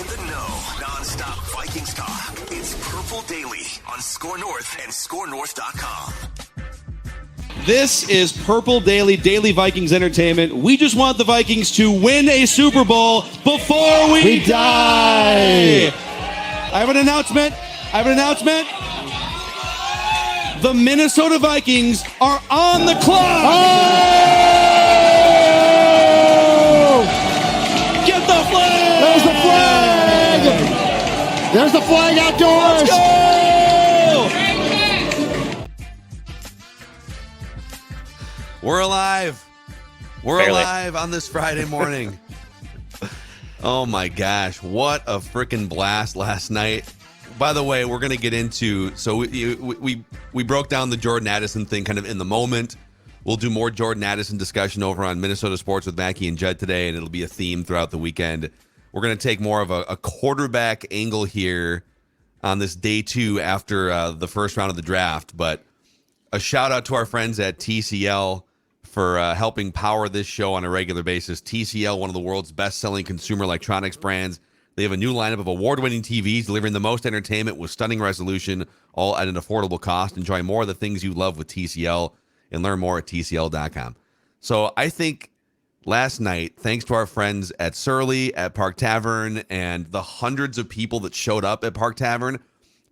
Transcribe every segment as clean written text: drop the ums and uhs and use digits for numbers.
In the know, non-stop Vikings talk. It's Purple Daily on Score North and ScoreNorth.com. This is Purple Daily, Daily Vikings Entertainment. We just want the Vikings to win a Super Bowl before we die. I have an announcement. The Minnesota Vikings are on the clock. Oh! Get the flag! There's the flag! There's the flag outdoors! Let's go! We're alive. We're alive on this Friday morning. Oh my gosh, what a freaking blast last night. By the way, we're going to get into, so we broke down the Jordan Addison thing kind of in the moment. We'll do more Jordan Addison discussion over on Minnesota Sports with Mackie and Judd today, and it'll be a theme throughout the weekend. We're going to take more of a quarterback angle here on this day two after the first round of the draft. But a shout out to our friends at TCL for helping power this show on a regular basis. TCL, one of the world's best-selling consumer electronics brands. They have a new lineup of award-winning TVs delivering the most entertainment with stunning resolution, all at an affordable cost. Enjoy more of the things you love with TCL and learn more at TCL.com. So I think last night, thanks to our friends at Surly, at Park Tavern, and the hundreds of people that showed up at Park Tavern,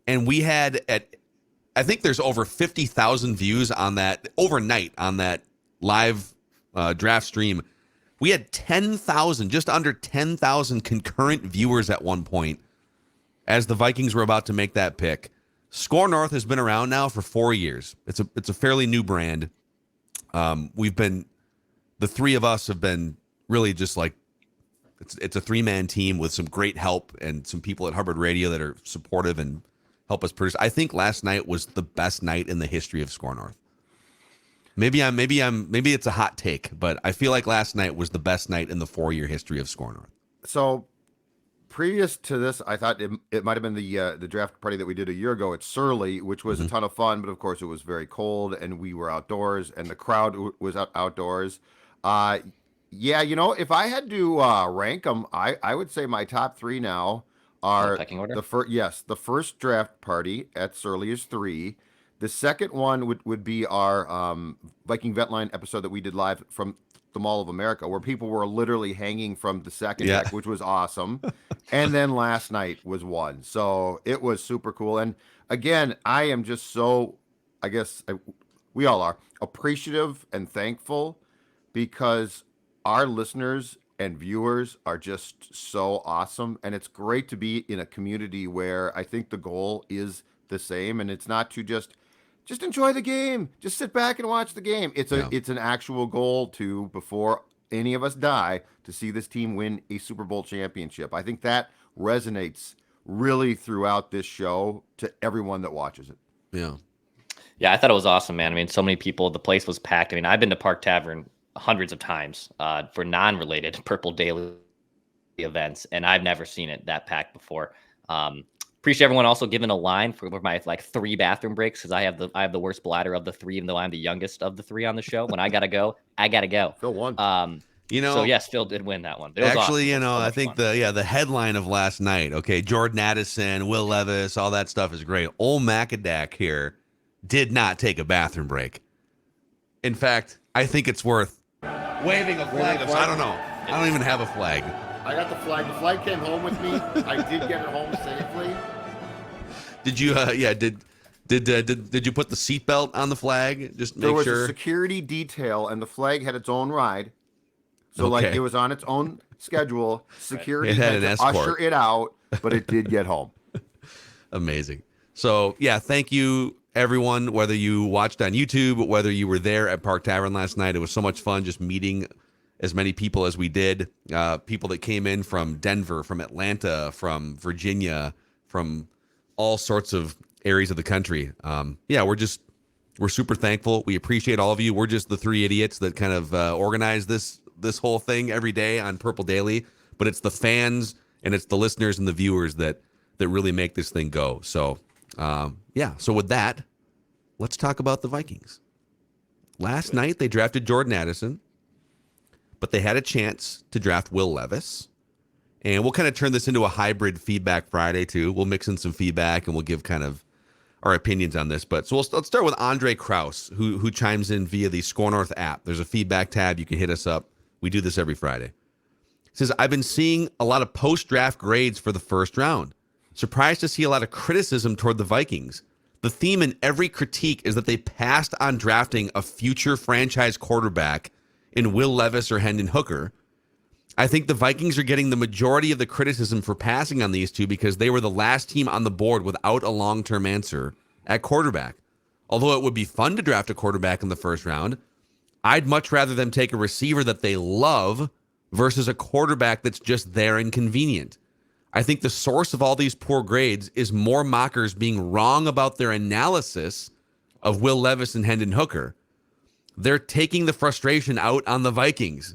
and we had I think there's over 50,000 views on that overnight on that live draft stream. We had 10,000, just under 10,000 concurrent viewers at one point as the Vikings were about to make that pick. Score North has been around now for 4 years. It's a fairly new brand. The three of us have been really just like, it's a three-man team with some great help and some people at Hubbard Radio that are supportive and help us produce. I think last night was the best night in the history of Score North. Maybe it's a hot take, but I feel like last night was the best night in the 4-year history of Score North. So previous to this, I thought it might have been the draft party that we did a year ago at Surly, which was a ton of fun, but of course it was very cold and we were outdoors and the crowd was outdoors. Yeah, if I had to rank them, I would say my top three now are the first draft party at Surly is 3. The second one would be our Viking Vet Line episode that we did live from the Mall of America, where people were literally hanging from the second deck, which was awesome. And then last night was 1. So it was super cool. And again, I am just so, we all are, appreciative and thankful because our listeners and viewers are just so awesome. And it's great to be in a community where I think the goal is the same. And it's not to just enjoy the game. Just sit back and watch the game. It's an actual goal to, before any of us die, to see this team win a Super Bowl championship. I think that resonates really throughout this show to everyone that watches it. Yeah, I thought it was awesome, man. I mean, so many people. The place was packed. I mean, I've been to Park Tavern hundreds of times for non-related Purple Daily events, and I've never seen it that packed before. Appreciate everyone also giving a line for my 3 bathroom breaks because I have the worst bladder of the 3, even though I'm the youngest of the 3 on the show. When I gotta go, I gotta go. Phil won. So yes, Phil did win that one. Actually, awesome. I think the headline of last night. Okay, Jordan Addison, Will Levis, all that stuff is great. Old Macadac here did not take a bathroom break. In fact, I think it's worth waving a flag. I don't know. I don't even have a flag. I got the flag. The flag came home with me. I did get it home safely. Did you? Did you put the seatbelt on the flag? Just make sure. There was a security detail, and the flag had its own ride. So it was on its own schedule. Security had to usher it out, but it did get home. Amazing. So thank you everyone. Whether you watched on YouTube, whether you were there at Park Tavern last night, it was so much fun just meeting as many people as we did. People that came in from Denver, from Atlanta, from Virginia, from all sorts of areas of the country. We're super thankful. We appreciate all of you. We're just the 3 idiots that kind of organize this whole thing every day on Purple Daily, but it's the fans and it's the listeners and the viewers that really make this thing go. So, so with that, let's talk about the Vikings. Last night, they drafted Jordan Addison, but they had a chance to draft Will Levis, And we'll kind of turn this into a hybrid Feedback Friday, too. We'll mix in some feedback, and we'll give kind of our opinions on this. But so let's start with Andre Kraus, who chimes in via the Score North app. There's a feedback tab. You can hit us up. We do this every Friday. He says, I've been seeing a lot of post-draft grades for the first round. Surprised to see a lot of criticism toward the Vikings. The theme in every critique is that they passed on drafting a future franchise quarterback in Will Levis or Hendon Hooker. I think the Vikings are getting the majority of the criticism for passing on these two because they were the last team on the board without a long-term answer at quarterback. Although it would be fun to draft a quarterback in the first round, I'd much rather them take a receiver that they love versus a quarterback that's just there and convenient. I think the source of all these poor grades is more mockers being wrong about their analysis of Will Levis and Hendon Hooker. They're taking the frustration out on the Vikings.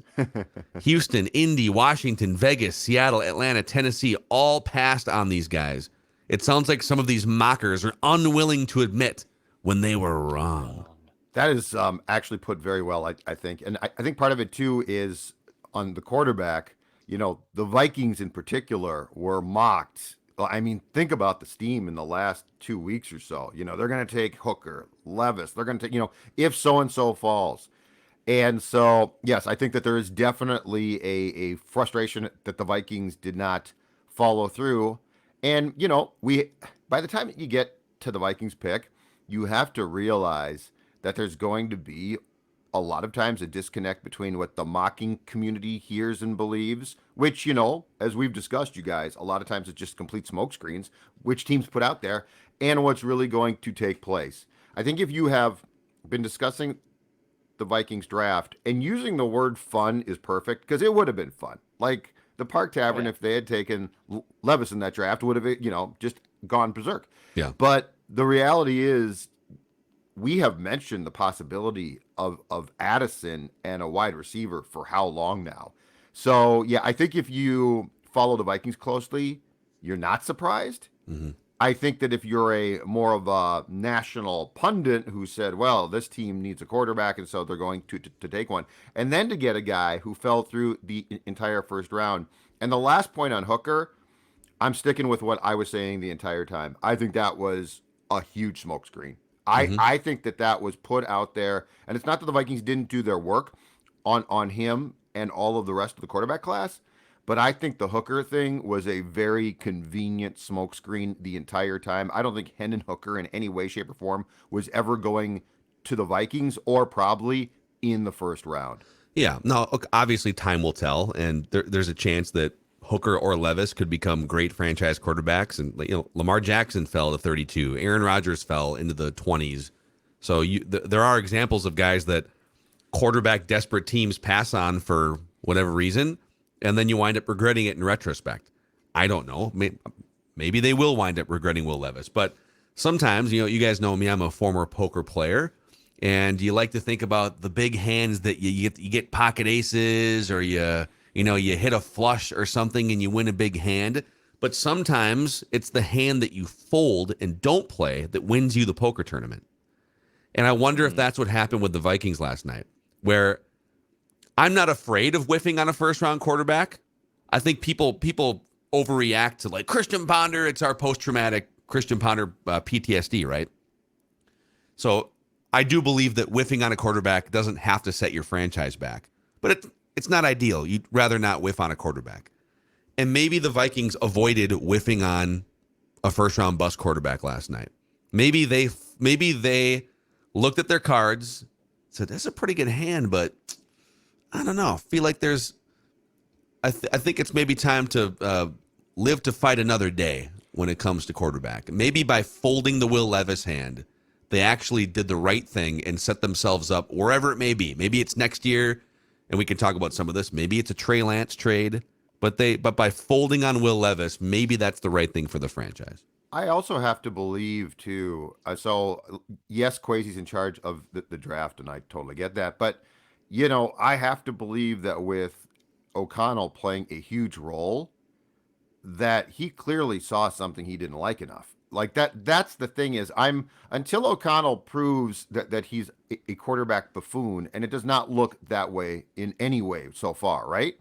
Houston, Indy, Washington, Vegas, Seattle, Atlanta, Tennessee all passed on these guys. It sounds like some of these mockers are unwilling to admit when they were wrong. That is actually put very well, I think. And I think part of it, too, is on the quarterback. You know, the Vikings in particular were mocked. I mean, think about the steam in the last 2 weeks or so. You know, they're going to take Hooker, Levis. They're going to take, if so-and-so falls. And so, yes, I think that there is definitely a frustration that the Vikings did not follow through. And, by the time you get to the Vikings pick, you have to realize that there's going to be a lot of times a disconnect between what the mocking community hears and believes, which, as we've discussed, you guys, a lot of times it's just complete smokescreens, which teams put out there, and what's really going to take place. I think if you have been discussing the Vikings draft, and using the word fun is perfect, because it would have been fun. Like the Park Tavern, if they had taken Levis in that draft, would have, just gone berserk. Yeah. But the reality is, we have mentioned the possibility of Addison and a wide receiver for how long now? So, yeah, I think if you follow the Vikings closely, you're not surprised. Mm-hmm. I think that if you're a more of a national pundit who said, well, this team needs a quarterback, and so they're going to take one, and then to get a guy who fell through the entire first round. And the last point on Hooker, I'm sticking with what I was saying the entire time. I think that was a huge smokescreen. I think that was put out there, and it's not that the Vikings didn't do their work on him and all of the rest of the quarterback class, but I think the Hooker thing was a very convenient smokescreen the entire time. I don't think Hendon Hooker in any way, shape, or form was ever going to the Vikings or probably in the first round. Yeah, no, look, obviously time will tell, and there's a chance that Hooker or Levis could become great franchise quarterbacks. And Lamar Jackson fell to 32. Aaron Rodgers fell into the 20s. So there are examples of guys that quarterback desperate teams pass on for whatever reason, and then you wind up regretting it in retrospect. I don't know. Maybe they will wind up regretting Will Levis. But sometimes, you guys know me, I'm a former poker player, and you like to think about the big hands that you get pocket aces, or you hit a flush or something and you win a big hand. But sometimes it's the hand that you fold and don't play that wins you the poker tournament. And I wonder if that's what happened with the Vikings last night, where I'm not afraid of whiffing on a first-round quarterback. I think people overreact to, like, Christian Ponder, it's our post-traumatic Christian Ponder PTSD, right? So I do believe that whiffing on a quarterback doesn't have to set your franchise back. But it's not ideal. You'd rather not whiff on a quarterback. And maybe the Vikings avoided whiffing on a first-round bust quarterback last night. Maybe they looked at their cards, said, that's a pretty good hand, but I don't know. I feel like I think it's maybe time to live to fight another day when it comes to quarterback. Maybe by folding the Will Levis hand, they actually did the right thing and set themselves up wherever it may be. Maybe it's next year, and we can talk about some of this. Maybe it's a Trey Lance trade, but by folding on Will Levis, maybe that's the right thing for the franchise. I also have to believe, too, so yes, Kwesi's in charge of the draft, and I totally get that. But, I have to believe that with O'Connell playing a huge role, that he clearly saw something he didn't like enough. Like that's the thing is, until O'Connell proves that he's a quarterback buffoon, and it does not look that way in any way so far, right?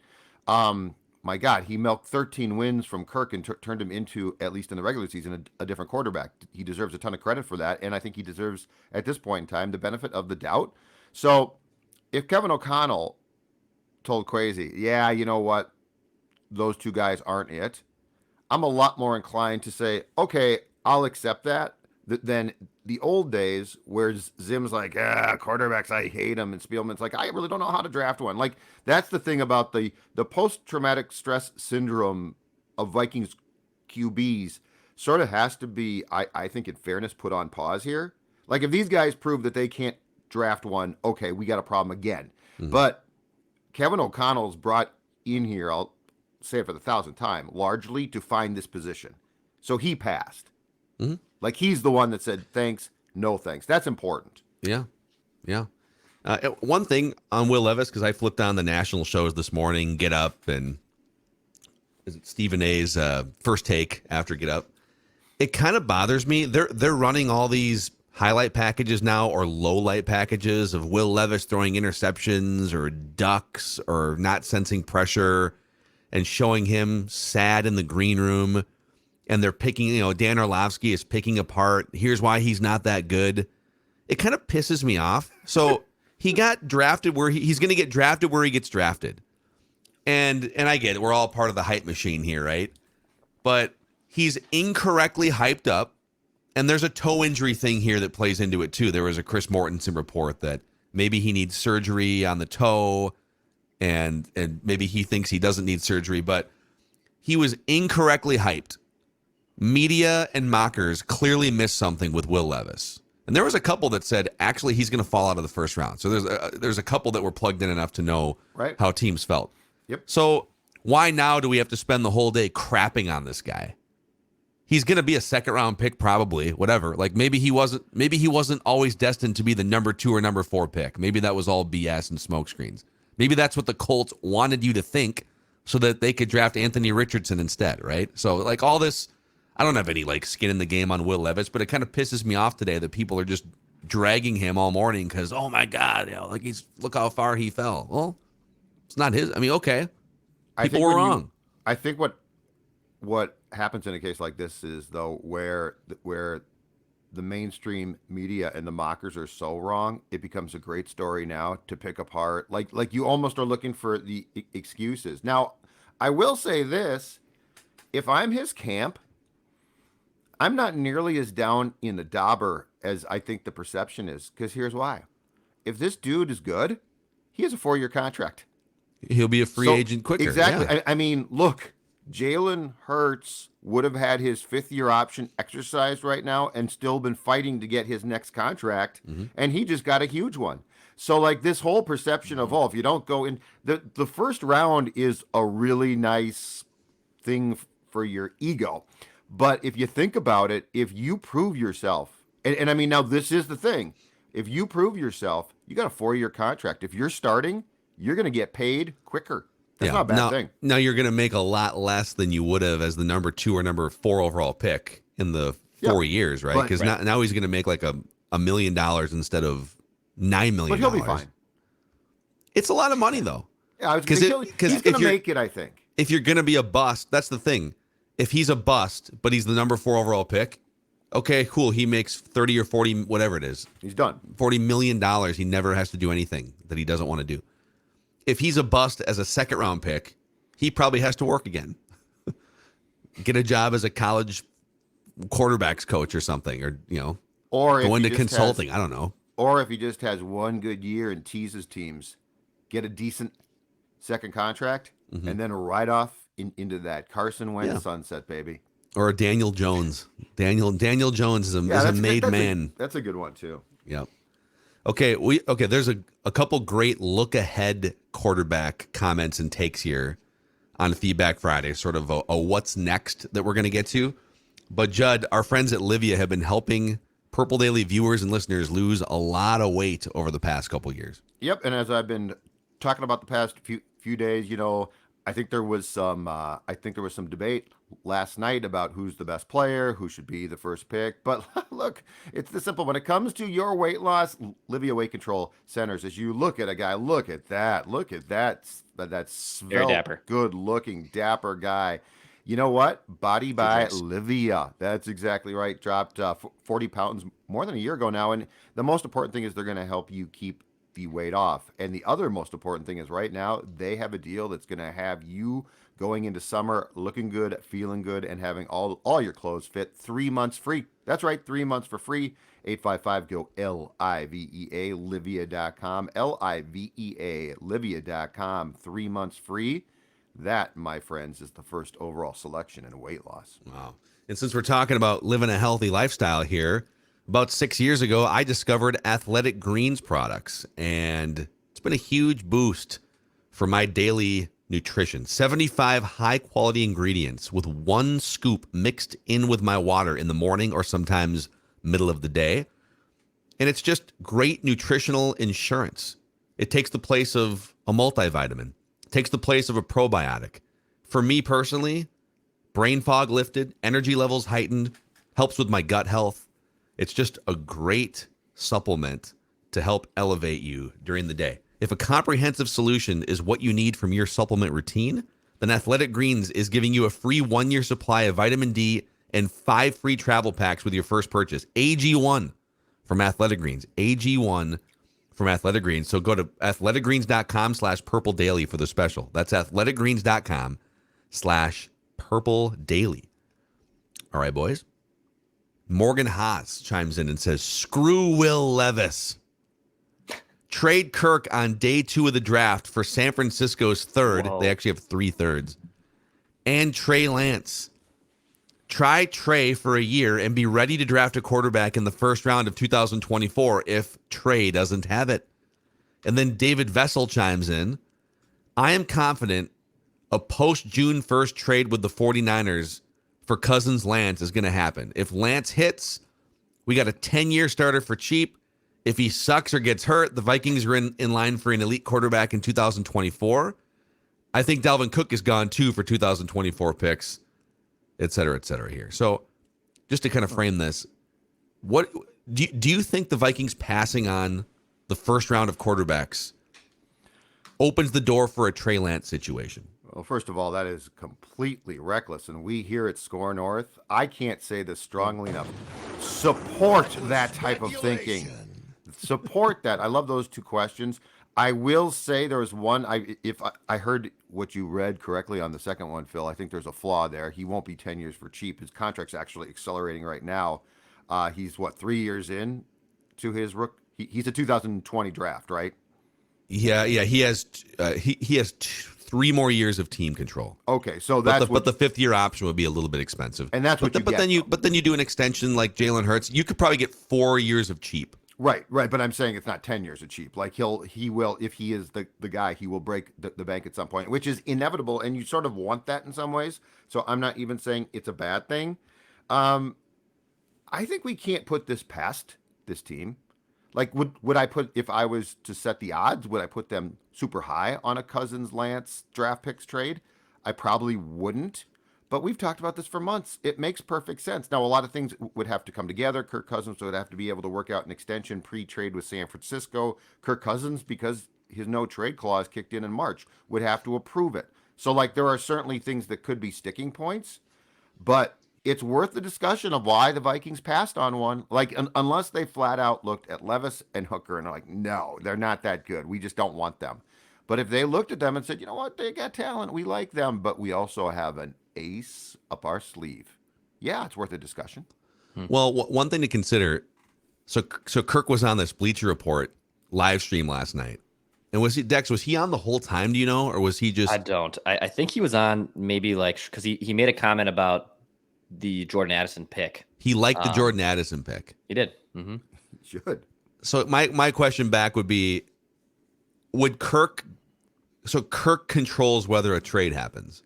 my God, he milked 13 wins from Kirk and turned him into, at least in the regular season, a different quarterback. He deserves a ton of credit for that, and I think he deserves, at this point in time, the benefit of the doubt. So if Kevin O'Connell told Crazy, yeah, you know what, those two guys aren't it, I'm a lot more inclined to say, okay, I'll accept that, than the old days where Zim's like, quarterbacks, I hate them, and Spielman's like, I really don't know how to draft one. Like, that's the thing about the post-traumatic stress syndrome of Vikings QBs sort of has to be, I think in fairness, put on pause here. Like, if these guys prove that they can't draft one, okay, we got a problem again. Mm-hmm. But Kevin O'Connell's brought in here, I'll say it for the 1,000th time, largely to find this position. So he passed. Mm-hmm. Like, he's the one that said, thanks, no thanks. That's important. Yeah. One thing on Will Levis, because I flipped on the national shows this morning, Get Up, and Stephen A's First Take after Get Up. It kind of bothers me. They're running all these highlight packages now, or low light packages of Will Levis throwing interceptions or ducks or not sensing pressure, and showing him sad in the green room. And they're picking, Dan Orlovsky is picking apart, here's why he's not that good. It kind of pisses me off. So he got drafted where he's going to get drafted where he gets drafted. And I get it. We're all part of the hype machine here, right? But he's incorrectly hyped up. And there's a toe injury thing here that plays into it, too. There was a Chris Mortensen report that maybe he needs surgery on the toe, and maybe he thinks he doesn't need surgery. But he was incorrectly hyped. Media and mockers clearly missed something with Will Levis. And there was a couple that said, actually, he's going to fall out of the first round. So there's a couple that were plugged in enough to know how teams felt. Yep. So why now do we have to spend the whole day crapping on this guy? He's going to be a second round pick, probably, whatever. Like, maybe he wasn't always destined to be the number 2 or number 4 pick. Maybe that was all BS and smokescreens. Maybe that's what the Colts wanted you to think so that they could draft Anthony Richardson instead, right? So, like, all this, I don't have any, like, skin in the game on Will Levis, but it kind of pisses me off today that people are just dragging him all morning because, oh, my God, look how far he fell. Well, it's not his. I mean, okay. People were wrong. I think what happens in a case like this is, though, where the mainstream media and the mockers are so wrong, it becomes a great story now to pick apart. Like you almost are looking for the excuses. Now, I will say this. If I'm his camp, I'm not nearly as down in the dauber as I think the perception is, because here's why. If this dude is good, he has a 4-year contract. He'll be a free agent quicker. Exactly. Yeah. I mean, look, Jalen Hurts would have had his 5th-year option exercised right now and still been fighting to get his next contract, and he just got a huge one. So, like, this whole perception of, if you don't go in, the first round is a really nice thing for your ego. But if you think about it, if you prove yourself, and I mean, now this is the thing, if you prove yourself, you got a 4-year contract. If you're starting, you're going to get paid quicker. That's not a bad thing. Now you're going to make a lot less than you would have as the number 2 or number 4 overall pick in the 4 years, right? Because now he's going to make like $1 million instead of $9 million. But he'll be fine. It's a lot of money, though. Yeah, he's going to make it, I think. If you're going to be a bust, that's the thing. If he's a bust, but he's the number 4 overall pick, okay, cool. He makes 30 or 40, whatever it is. He's done. $40 million. He never has to do anything that he doesn't want to do. If he's a bust as a 2nd round pick, he probably has to work again. Get a job as a college quarterbacks coach or something, or go into consulting. I don't know. Or if he just has one good year and teases teams, get a decent second contract, and then ride off into that Carson Wentz sunset, baby. Or a Daniel Jones. Daniel Jones is a made man. That's a good one too. Yep. Okay, there's a couple great look ahead quarterback comments and takes here on Feedback Friday, sort of a what's next that we're going to get to. But Judd, our friends at Livia have been helping Purple Daily viewers and listeners lose a lot of weight over the past couple years. Yep, and as I've been talking about the past few days, I think there was some debate last night about who's the best player, who should be the first pick. But look, it's this simple. When it comes to your weight loss, Livia Weight Control Centers, as you look at a guy, look at that Very svelte, dapper. good-looking, dapper guy. You know what? Body by Livia. That's exactly right. Dropped 40 pounds more than a year ago now. And the most important thing is they're going to help you keep the weight off. And the other most important thing is right now they have a deal that's going to have you going into summer looking good, feeling good, and having all your clothes fit 3 months free. That's right, 3 months for free. 855-GO LIVEA, Livia.com, LIVEA, Livia.com, 3 months free. That, my friends, is the first overall selection in weight loss. Wow. And since we're talking about living a healthy lifestyle here, about 6 years ago, I discovered Athletic Greens products, and it's been a huge boost for my daily nutrition. 75 high-quality ingredients with 1 scoop mixed in with my water in the morning or sometimes middle of the day. And it's just great nutritional insurance. It takes the place of a multivitamin. Takes the place of a probiotic. For me personally, brain fog lifted, energy levels heightened, helps with my gut health. It's just a great supplement to help elevate you during the day. If a comprehensive solution is what you need from your supplement routine, then Athletic Greens is giving you a free 1-year supply of vitamin D and 5 free travel packs with your first purchase. AG1 from Athletic Greens. AG1 from Athletic Greens. So go to athleticgreens.com/purple daily for the special. That's athleticgreens.com/purple daily. All right, boys. Morgan Haas chimes in and says, screw Will Levis. Trade Kirk on day 2 of the draft for San Francisco's third. Whoa. They actually have 3 thirds. And Trey Lance. Try Trey for a year and be ready to draft a quarterback in the first round of 2024 if Trey doesn't have it. And then David Vessel chimes in. I am confident a post-June 1st trade with the 49ers for Cousins Lance is going to happen. If Lance hits, we got a 10-year starter for cheap. If he sucks or gets hurt, the Vikings are in line for an elite quarterback in 2024. I think Dalvin Cook is gone too for 2024 picks. Et cetera here. So just to kind of frame this, what do you think the Vikings passing on the first round of quarterbacks opens the door for a Trey Lance situation? Well, first of all, that is completely reckless. And we here at Score North, I can't say this strongly enough. Support that type of thinking. Support that. I love those 2 questions. I will say there was one. If I heard what you read correctly on the second one, Phil, I think there's a flaw there. He won't be 10 years for cheap. His contract's actually accelerating right now. He's 3 years in to his he's a 2020 draft, right? Yeah. He has 3 more years of team control. Okay, so that's but the 5th year option would be a little bit expensive. And that's what then you do an extension like Jalen Hurts. You could probably get 4 years of cheap. Right. But I'm saying it's not 10 years of cheap. Like he will, if he is the guy, he will break the bank at some point, which is inevitable. And you sort of want that in some ways. So I'm not even saying it's a bad thing. I think we can't put this past this team. Like, would I put, if I was to set the odds, would I put them super high on a Cousins Lance draft picks trade? I probably wouldn't. But we've talked about this for months. It makes perfect sense. Now, a lot of things would have to come together. Kirk Cousins would have to be able to work out an extension pre-trade with San Francisco. Kirk Cousins, because his no-trade clause kicked in March, would have to approve it. So, there are certainly things that could be sticking points. But it's worth the discussion of why the Vikings passed on one. Unless they flat out looked at Levis and Hooker and are like, no, they're not that good. We just don't want them. But if they looked at them and said, you know what, they got talent. We like them, but we also have an ace up our sleeve. Yeah, it's worth a discussion. Well, one thing to consider. So Kirk was on this Bleacher Report live stream last night. And was he on the whole time, do you know? Or was he just... I don't. I think he was on maybe because he made a comment about the Jordan Addison pick. He liked the Jordan Addison pick. He did. Mm-hmm. He should. So my question back would be, would Kirk... So Kirk controls whether a trade happens.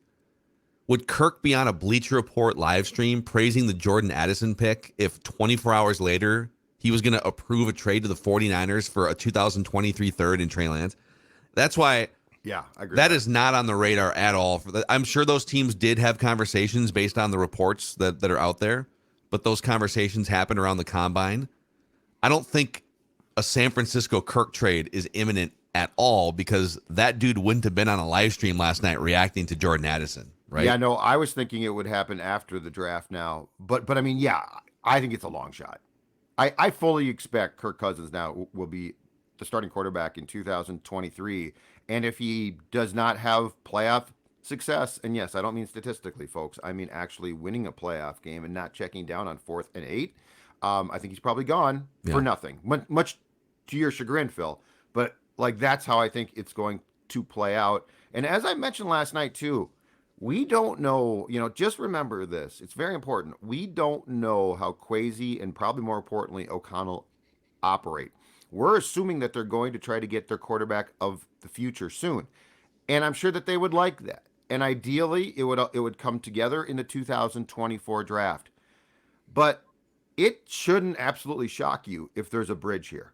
Would Kirk be on a Bleacher Report live stream praising the Jordan Addison pick if 24 hours later he was going to approve a trade to the 49ers for a 2023 third in Trey Lance? That's why Yeah, I agree. That is not on the radar at all. I'm sure those teams did have conversations based on the reports that are out there, but those conversations happened around the combine. I don't think a San Francisco Kirk trade is imminent at all because that dude wouldn't have been on a live stream last night reacting to Jordan Addison, right? Yeah, no, I was thinking it would happen after the draft now. But I mean, yeah, I think it's a long shot. I fully expect Kirk Cousins now will be the starting quarterback in 2023. And if he does not have playoff success, and yes, I don't mean statistically, folks, I mean actually winning a playoff game and not checking down on 4th and 8, I think he's probably gone for nothing. Much to your chagrin, Phil. But like that's how I think it's going to play out. And as I mentioned last night too, we don't know, just remember this. It's very important. We don't know how Kwesi and probably more importantly, O'Connell operate. We're assuming that they're going to try to get their quarterback of the future soon. And I'm sure that they would like that. And ideally, it would come together in the 2024 draft. But it shouldn't absolutely shock you if there's a bridge here.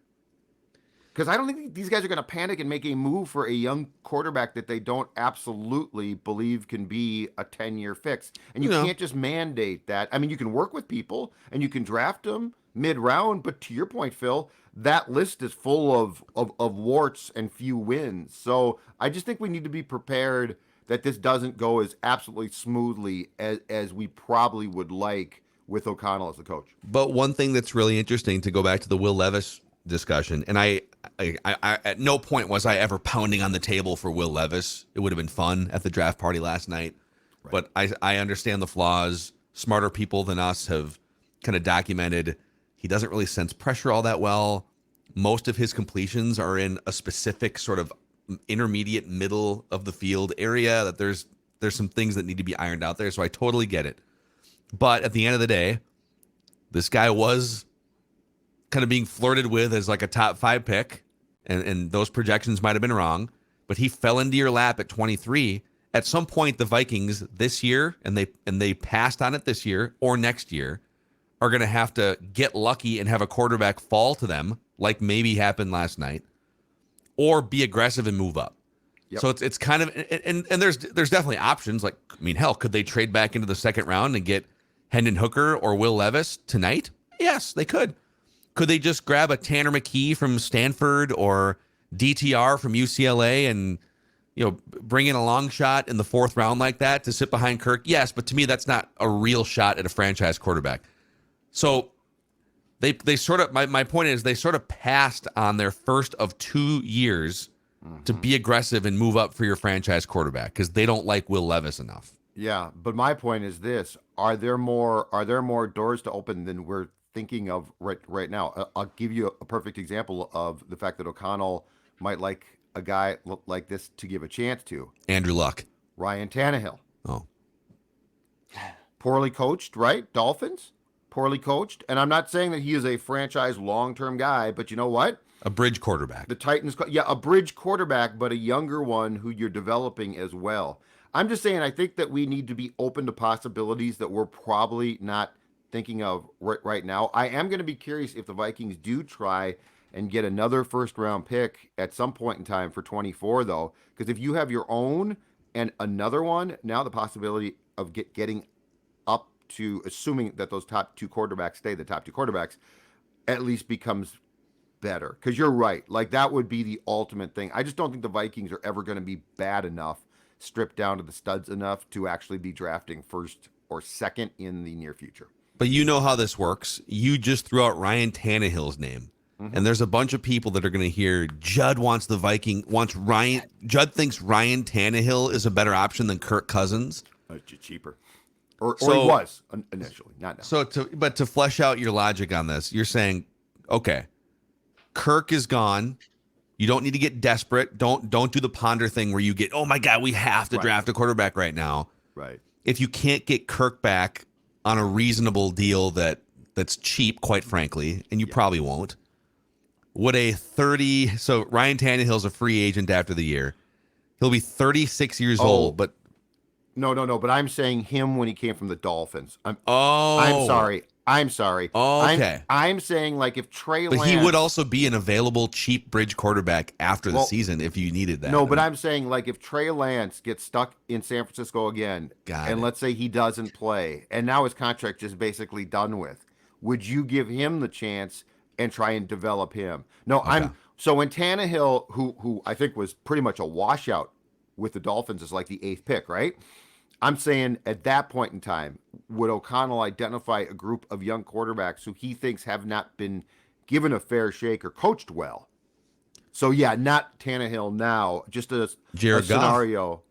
Because I don't think these guys are going to panic and make a move for a young quarterback that they don't absolutely believe can be a 10-year fix. And you can't just mandate that. I mean, you can work with people and you can draft them mid-round. But to your point, Phil, that list is full of warts and few wins. So I just think we need to be prepared that this doesn't go as absolutely smoothly as we probably would like with O'Connell as the coach. But one thing that's really interesting, to go back to the Will Levis discussion, and I at no point was I ever pounding on the table for Will Levis. It would have been fun at the draft party last night. Right. But I understand the flaws. Smarter people than us have kind of documented he doesn't really sense pressure all that well. Most of his completions are in a specific sort of intermediate middle of the field area that there's some things that need to be ironed out there. So I totally get it. But at the end of the day, this guy was kind of being flirted with as like a top 5 pick, and those projections might have been wrong, but he fell into your lap at 23. At some point, the Vikings this year, and they passed on it this year or next year, are going to have to get lucky and have a quarterback fall to them, like maybe happened last night, or be aggressive and move up. Yep. So it's kind of, and there's definitely options. Like, I mean, hell, could they trade back into the second round and get Hendon Hooker or Will Levis tonight? Yes, they could. Could they just grab a Tanner McKee from Stanford or DTR from UCLA and, bring in a long shot in the 4th round like that to sit behind Kirk? Yes, but to me, that's not a real shot at a franchise quarterback. So they sort of, my point is, they sort of passed on their first of 2 years to be aggressive and move up for your franchise quarterback because they don't like Will Levis enough. Yeah, but my point is this: are there more doors to open than we're thinking of right now? I'll give you a perfect example of the fact that O'Connell might like a guy like this to give a chance to. Andrew Luck. Ryan Tannehill. Oh. Poorly coached, right? Dolphins? Poorly coached. And I'm not saying that he is a franchise long-term guy, but you know what? A bridge quarterback. The Titans, a bridge quarterback, but a younger one who you're developing as well. I'm just saying, I think that we need to be open to possibilities that we're probably not thinking of right now. I am going to be curious if the Vikings do try and get another 1st-round pick at some point in time for 24, though, because if you have your own and another one, now the possibility of getting up to, assuming that those top 2 quarterbacks stay the top 2 quarterbacks, at least becomes better. Because you're right, like that would be the ultimate thing. I just don't think the Vikings are ever going to be bad enough, stripped down to the studs enough to actually be drafting 1st or 2nd in the near future. But you know how this works. You just threw out Ryan Tannehill's name. And there's a bunch of people that are going to hear Judd Judd thinks Ryan Tannehill is a better option than Kirk Cousins. Cheaper. Or he was initially, not now. So to flesh out your logic on this, you're saying, okay, Kirk is gone. You don't need to get desperate. Don't do the ponder thing where you get, oh my God, we have to draft a quarterback right now. Right. If you can't get Kirk back on a reasonable deal that's cheap, quite frankly, and you probably won't. So Ryan Tannehill's a free agent after the year. He'll be 36 years old, but No, but I'm saying him when he came from the Dolphins. I'm sorry. I'm sorry. Oh, okay. I'm saying like if Trey But Lance, he would also be an available cheap bridge quarterback after the well, season if you needed that. no, but I'm saying like if Trey Lance gets stuck in San Francisco again, Got and it. let's say he doesn't play, and now his contract is basically done with, would you give him the chance and try and develop him? No, Okay. so when Tannehill, who I think was pretty much a washout with the Dolphins, is like the 8th pick, right? I'm saying at that point in time, would O'Connell identify a group of young quarterbacks who he thinks have not been given a fair shake or coached well? So yeah, not Tannehill now, just a Jared Goff. scenario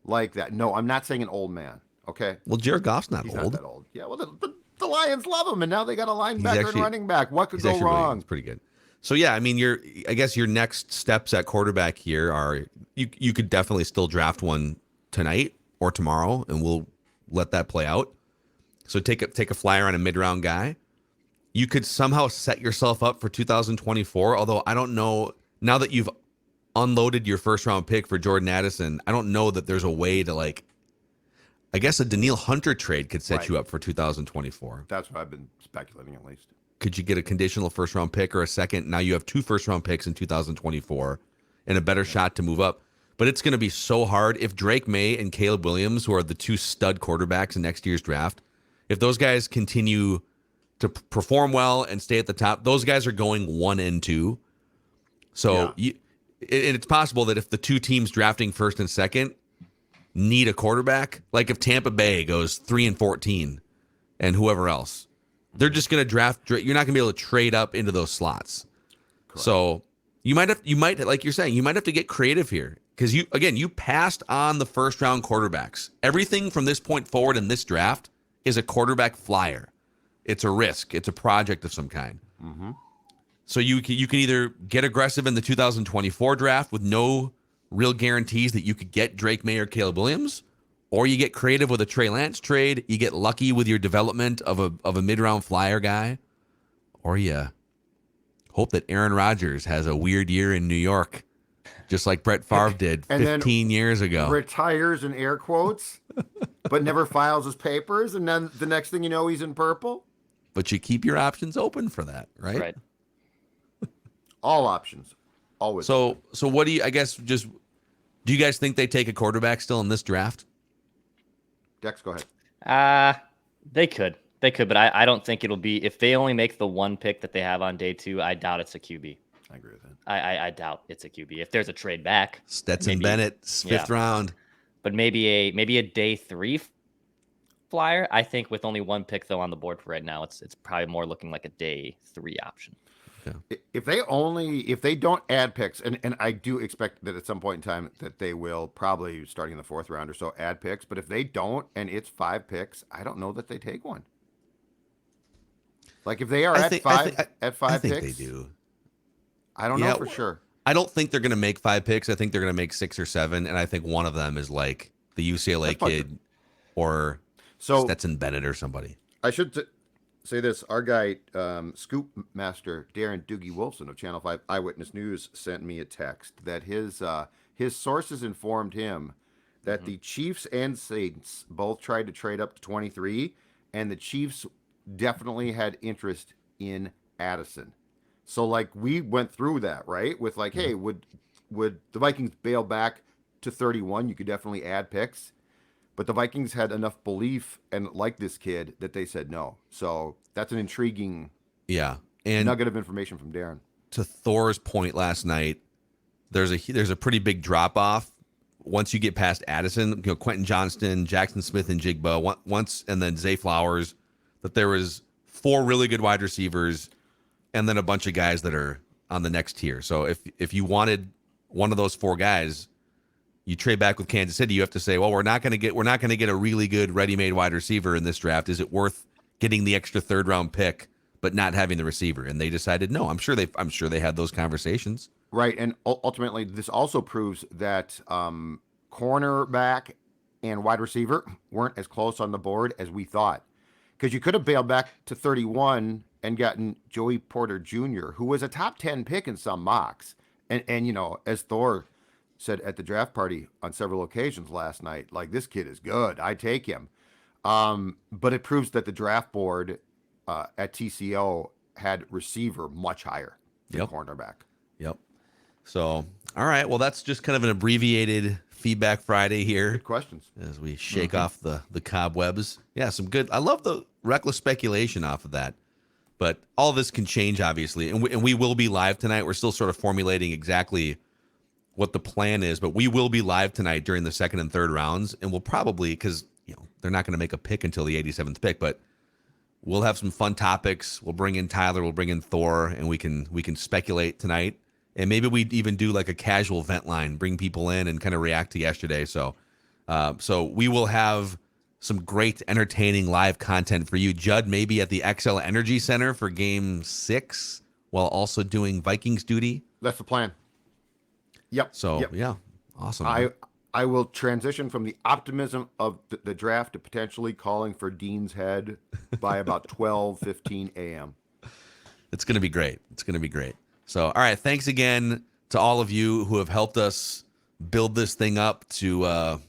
like that. No, I'm not saying an old man. Okay, Well, Jared Goff's not he's old. not that old. Yeah, well, the Lions love him, and now they got a linebacker actually- and running back. What could He's go actually wrong? It's pretty good. So yeah, I mean, I guess your next steps at quarterback here are you could definitely still draft one tonight or tomorrow, and we'll let that play out. So take a flyer on a mid-round guy. You could somehow set yourself up for 2024, although I don't know, now that you've unloaded your first round pick for Jordan Addison, I don't know that there's a way to like, I guess a Daniil Hunter trade could set Right. you up for 2024. That's what I've been speculating, at least. Could you get a conditional first round pick or a second? Now you have 2 first round picks in 2024 and a better shot to move up. But it's going to be so hard if Drake May and Caleb Williams, who are the 2 stud quarterbacks in next year's draft, if those guys continue to perform well and stay at the top, those guys are going 1 and 2. So it's possible that if the 2 teams drafting first and second need a quarterback, like if Tampa Bay goes 3 and 14 and whoever else, they're just going to draft. You're not going to be able to trade up into those slots. Correct. So you might, like you're saying, you might have to get creative here because you passed on the first round quarterbacks. Everything from this point forward in this draft is a quarterback flyer. It's a risk. It's a project of some kind. Mm-hmm. So you can either get aggressive in the 2024 draft with no real guarantees that you could get Drake May or Caleb Williams, or you get creative with a Trey Lance trade. You get lucky with your development of a mid-round flyer guy, or you hope that Aaron Rodgers has a weird year in New York, just like Brett Favre did 15 years ago. Retires in air quotes, but never files his papers, and then the next thing you know, he's in purple. But you keep your options open for that, right? Right. All options, always. So what do you? I guess do you guys think they take a quarterback still in this draft? Dex, go ahead. They could, but I don't think it'll be, if they only make the 1 pick that they have on day 2. I doubt it's a QB. I agree with that. I doubt it's a QB. If there's a trade back, Stetson Bennett, 5th round, but maybe a day 3 flyer. I think with only 1 pick though on the board for right now, it's probably more looking like a day 3 option. If they don't add picks, and I do expect that at some point in time that they will probably starting in the 4th round or so add picks, but if they don't and it's 5 picks, I don't know that they take one. Like if they are at 5 I think picks, they do. I don't know for sure. I don't think they're going to make 5 picks. I think they're going to make 6 or 7, and I think one of them is like the UCLA kid or Stetson Bennett or somebody. I should say this. Our guy, Scoop Master Darren Doogie Wolfson of Channel 5 Eyewitness News sent me a text that his sources informed him that the Chiefs and Saints both tried to trade up to 23, and the Chiefs definitely had interest in Addison. So like we went through that, right? With like, hey, would the Vikings bail back to 31? You could definitely add picks. But the Vikings had enough belief and like this kid that they said no. So that's an intriguing and nugget of information from Darren. To Thor's point last night, there's a pretty big drop off once you get past Addison. Quentin Johnston, Jackson Smith, and Jigba once, and then Zay Flowers. That there was 4 really good wide receivers, and then a bunch of guys that are on the next tier. So if you wanted one of those 4 guys, you trade back with Kansas City, you have to say, well, we're not going to get a really good ready-made wide receiver in this draft. Is it worth getting the extra 3rd round pick but not having the receiver? And they decided no. I'm sure they had those conversations. Right, and ultimately this also proves that cornerback and wide receiver weren't as close on the board as we thought. Because you could have bailed back to 31 and gotten Joey Porter Jr., who was a top 10 pick in some mocks. And you know, as Thor said at the draft party on several occasions last night, like, this kid is good. I take him. But it proves that the draft board at TCO had receiver much higher than cornerback. Yep. So, all right. Well, that's just kind of an abbreviated Feedback Friday here. Good questions. As we shake off the cobwebs. Yeah, some good. I love the reckless speculation off of that. But all this can change, obviously. And we will be live tonight. We're still sort of formulating exactly what the plan is. But we will be live tonight during the second and third rounds. And we'll probably, because they're not going to make a pick until the 87th pick. But we'll have some fun topics. We'll bring in Tyler. We'll bring in Thor. And we can speculate tonight. And maybe we even do like a casual vent line, bring people in and kind of react to yesterday. So we will have some great entertaining live content for you. Judd, maybe at the XL Energy Center for Game 6 while also doing Vikings duty. That's the plan. Yep. So, yeah, awesome. I will transition from the optimism of the draft to potentially calling for Dean's head by about 12:15 a.m. It's going to be great. It's going to be great. So, all right, thanks again to all of you who have helped us build this thing up to a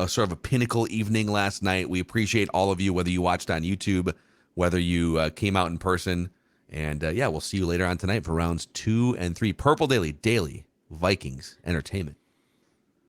sort of a pinnacle evening last night. We appreciate all of you, whether you watched on YouTube, whether you came out in person. And, we'll see you later on tonight for rounds 2 and 3. Purple Daily Vikings Entertainment.